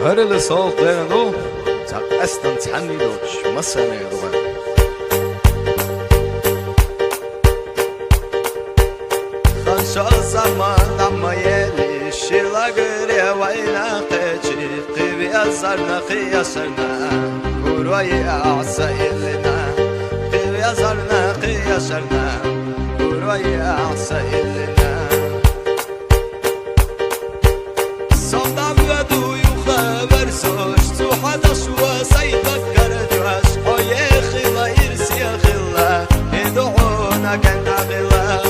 Hörele soğuk veren o, tak estan tani doç, masane yadıgan. Hanşa zaman amma yeli, şila göre vayna qeçi, qivi yazarna qiyasarna, kurvayı a'sa illina, qivi yazarna qiyasarna, kurvayı a'sa illina. صدام ودوي وخبر سوش تو حدا شوا سيدك كرجوش يا خلا يرسي يا خلا يدعونا كنت غلا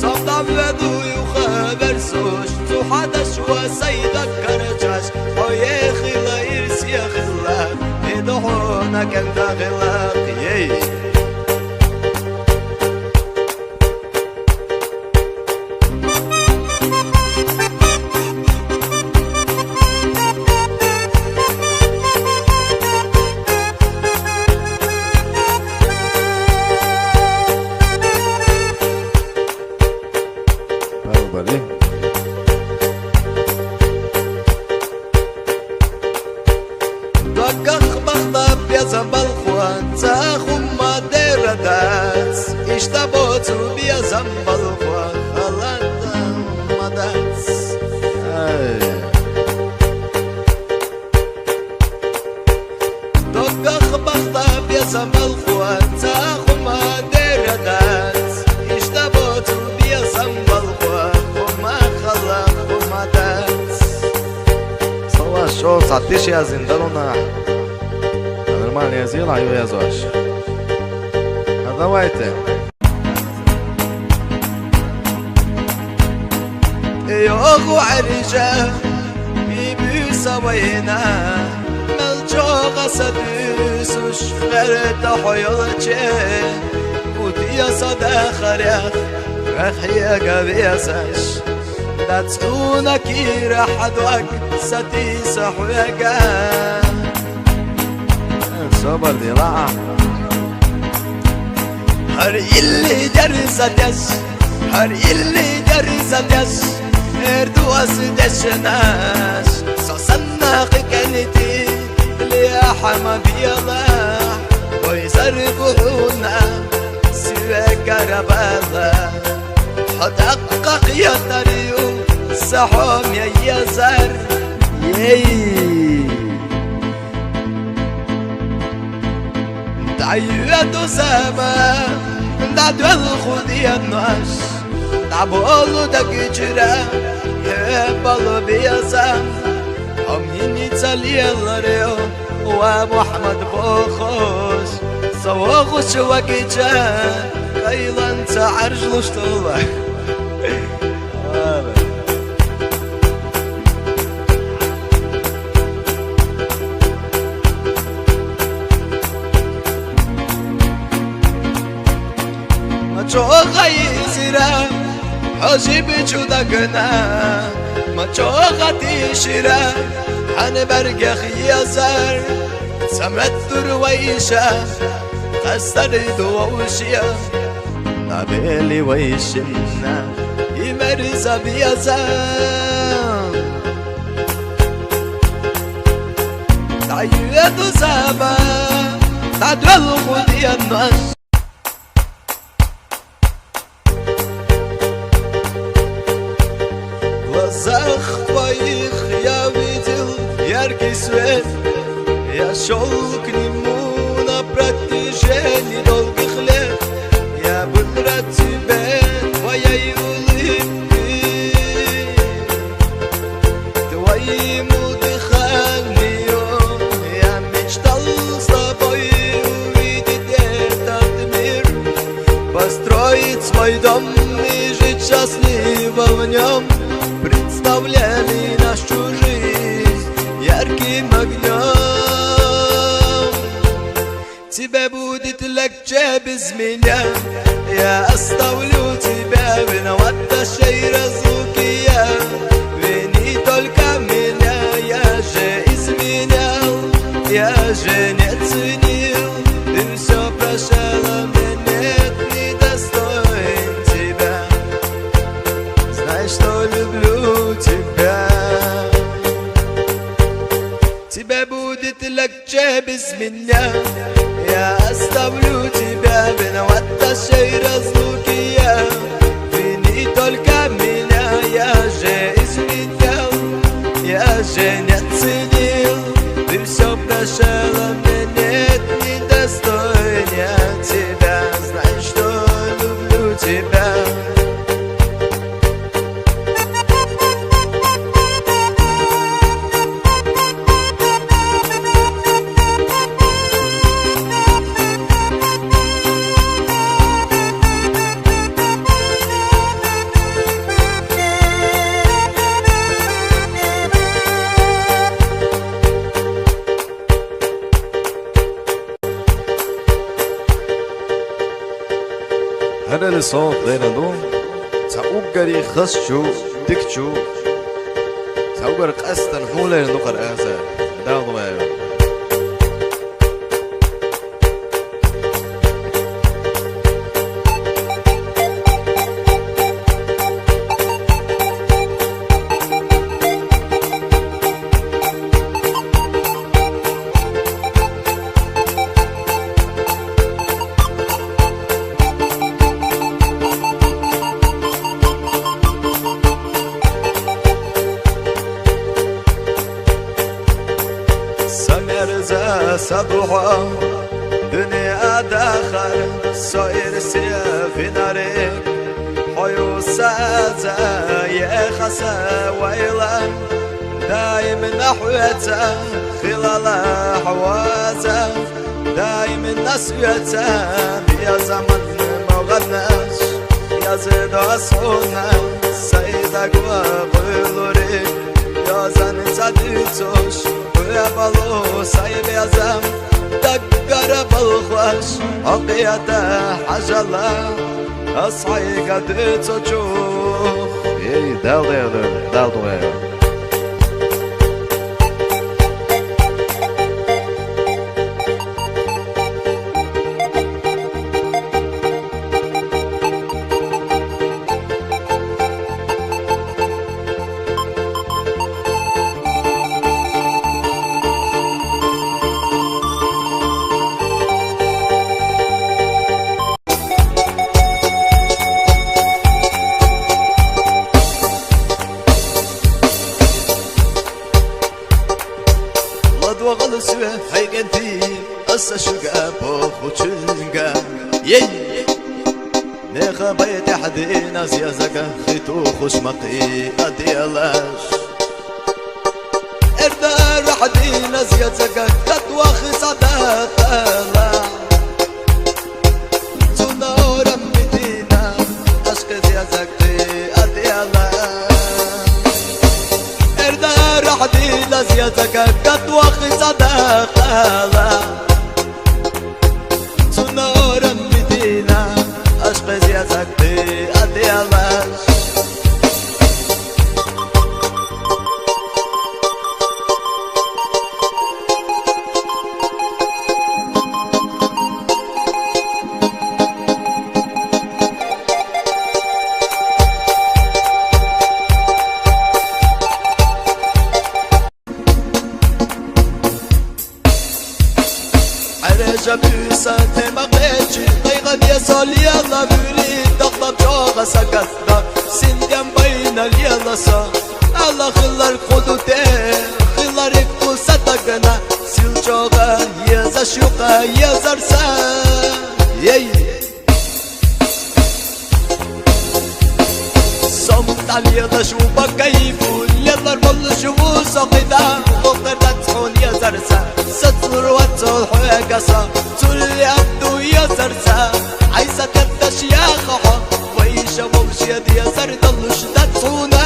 صدام ودوي وخبر سوش تو حدا شوا سيدك كرجوش يا خلا يرسي يا خلا يدعونا كنت غلا Vale. Dogach baghdab ya zabal khwan takhum maderadas ishtabot ya zambal khwan alanda madas Dogach baghdab ya zabal khwan takhum maderadas ishtabot ya zambal Шо, сатиш я зиндарона. Нормально я сделал, а я зош. А давайте. يوغو عرجة يبيسا وينا ملجوغة سدوسوش غيرت حيولتشي وديا صدا خريخ رخيا قبيساش داتسونا كي راح ادوك ستي سحوكا صبر دي راح هر اللي جرست يس هر اللي جرست يس اردو اسدشناش سوسناق كنتي اللي حما بيضاح ويسربونا سواك رباضا حدقق يا طريق سحوم يا يزر تعيدوا سما دعوا الخذي الناس تعبوا دك جرا يبلوا بيزم أميني تالي الريو ومحمد بوخوش صوغوش وكيجا قيلان تعرجلوش طلع مچوغا يزرا حجيب جودكنا مچوغا تيشرا حن برقخ يزر سمت رويشا قصر دووشيا نابلي ويشنا يمرزا بيزان تعيدوا سما تعدوا الخذي الناس Zach vayich ya videl яркий свет Я шел к нему на протяжении долгих лет Я был рад тебе, твоей улыбки Твоему дыханию Я мечтал с тобой увидеть этот мир Построить свой дом и жить счастливо в нем Представляли нашу жизнь ярким огнем Тебе будет легче без меня Я оставлю тебя виновата сей разлуки я Вини только меня, я же изменял Я же не ценил, ты все прощала мне нет недостоин тебя Знаешь, что люблю тебя легче без меня. Я оставлю тебя, виноват нашей разлуки я. Вини только меня, я же изменял, я же не ценил. Ты все прощала, мне нет недостойнее тебя. Знай, что люблю тебя. هذا الصوت لينادو سأوجري خششو تكشو سأوجر قصدا حولا نقر آسا داغ ما صبوحة دنيا داخل صاير في نارك حيو ساتا يا خسا ويلا دايم نحويتا خلال حواتا دايم نسويتا يا زمن ما غناش يا زيد أصحونا سيدك وقلورك يا زن صديقتوش ويا بالو سايب يا زم دقر بالخوش عقيته حجلا أصحي قد تشوف اي داغ وغلسوه حيقنتي قصة شقا بوخو تشنقا يي نيخا بيت حدينا زيازقا خيتو خوش مقي أديالاش اردار حدينا زيازقا تتوخي صداقالا تنورا مدينة عشق زيازقتي أديالاش اردار حدينا زيازقا تتوخي صداقالا تنورا مدينة عشق زيازقتي أديالاش جبوسا تمقيتشي طيغن يسال يلا بولي تغضب جوغا سكتنا سندم بين اليلسا الله خلال قدوتي خلال ركو ستقنا سيل جوغا يزا شوقا يزا رسا صمت على يدا شوبا كيفو يلا البل شوفو سقيدا وقر تتحون يزا رسا ستر واتو حقسا تولي عبدو يزرسا عايزة تفتش يا خحا ويشا ومشي دي يزر ضلوش تتحونا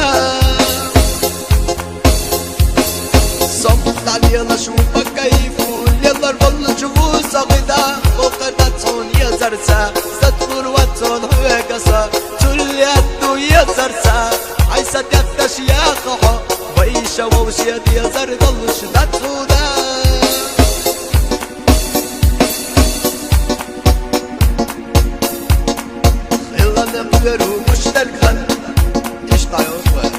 صمت علي يلا شوفك كيفو يلا البل شوفو سقيدا وقر تتحون يزرسا ستر واتو حقسا تولي عبدو يزرسا عايزة تفتش يا خحا ويشا ومشي دي يزر ضلوش تتحونا نقدر مشتركا اشتعي أخوة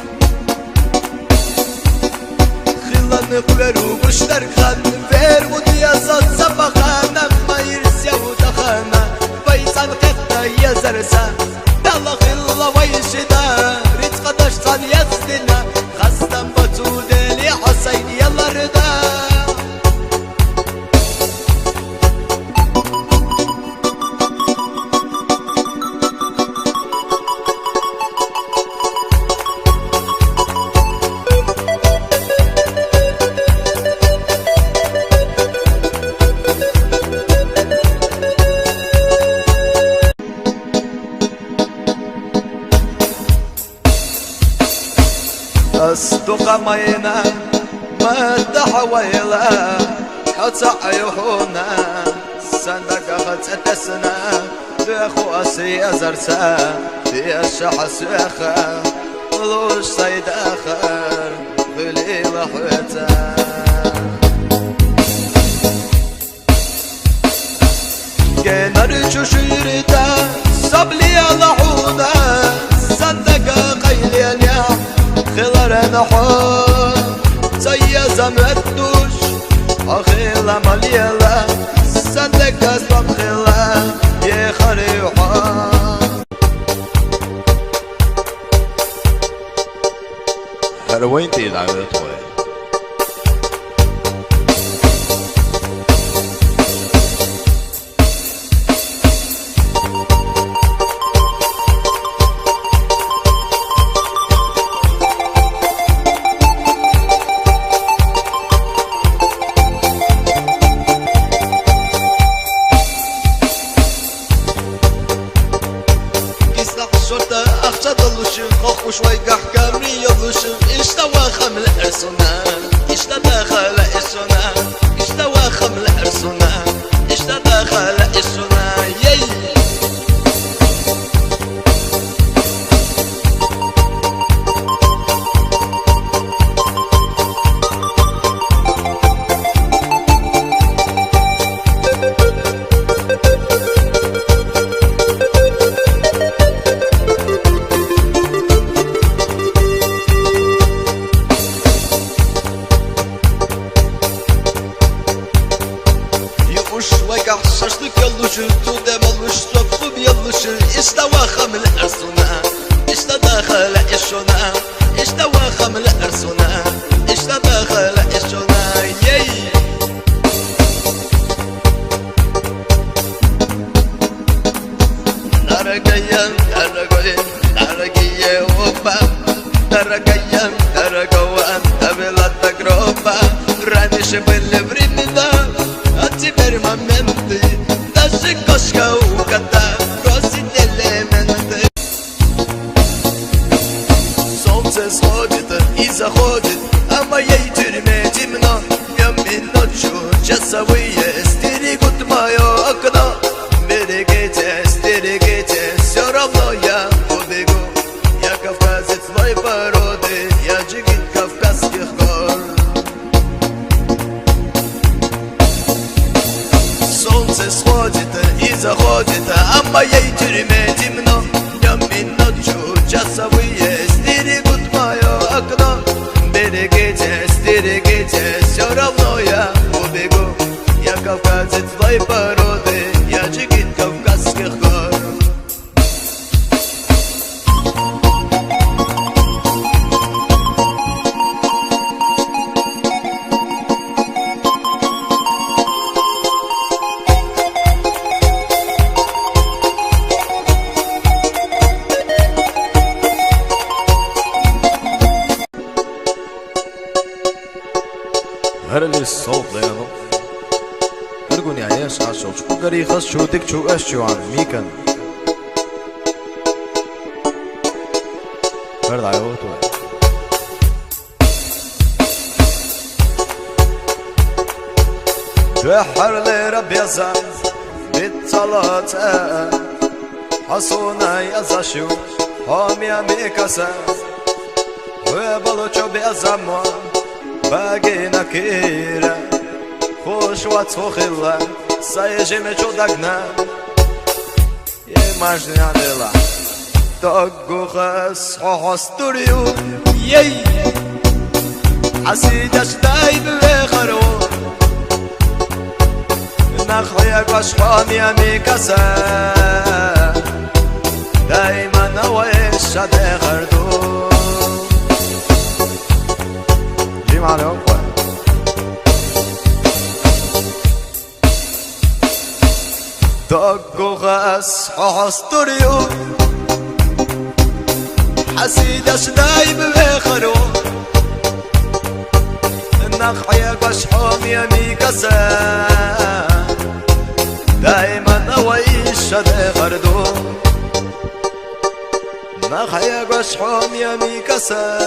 خلا نقبرو بشتر خان فير ودي أصد سبخانا ما يرسي ودخانا فيصل قطة يزرسا دالله خلا ويشدا ريت قدش صان يزدنا خستم بطودلي حسين يلا ردا أصدق مينا ما تحويلا حتى عيونا صندق ختتسنا بأخو أسي أزرسا في الشحس أخا لوش صيد آخر بليل حوتا جينا رجو شيرتا صبلي لحونا صندق قيلي اليوم خلال نحور زي زمرتوش أخيلا مليلا صندق أسباب خلا يخري وحار هروين تيد عملت خوي شرطة أخشى ضلوشن خوخ وشوي قحكامي يضلوشن اشتوى خمل أرسونا اشتدخل إسونا اشتوى خمل أرسونا اشتدخل إسونا يي شاشلك يلوشن تودم الوشطب طب يلوشن اشتوى خمل أرسونا اشتدخل إشونا اشتوى خمل أرسونا اشتدخل إشونا يي نرقيم نرقين نرقية وبا نرقيم نرقوان قبل التقربة رانش بالبريمدا Fermamente da se cosca o cata rosi elementi Солнце сходит и заходит а моей тюрьме темно я ночью часовые стерегут мое окно берегите все равно я убегу я кавказец злой породы я джигит кавказских гор Солнце сходит и заходит, а в моей тюрьме темно Днем и ночью часовые стерегут мое окно Берегите, все равно я убегу Я кавказец злой породы, я джигит кавказских гор هر اللي الصوت لينو هرقوني عياش عشوش قري خاص شو ديك شو اش شو عن ميكن فرد عيوت بحر لي رب يزن بالصلاة حصونا يزشو هم يا ميكسا ويبلوشو بيزمو باقينا كيرا خوش واتسوخيلا سايجيمي чудагна يماجنا ديلا توقو خاص حوستوريو يي حسيدش دايب بخرو نخويك واشخام يمي كسا دايما ويش دخردو جيم على أخوة دقو غاس حستريو حسيدش دايب بخرو نخويك واشخام يمي كسا دايما ويش دخردو نخيق وشحوم يمي كسا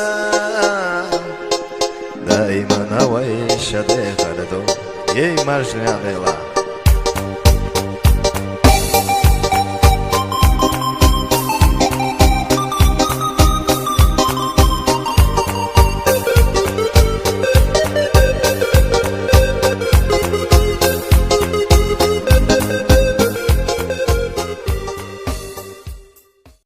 دايما ويش دخردو يي مرجني عليلا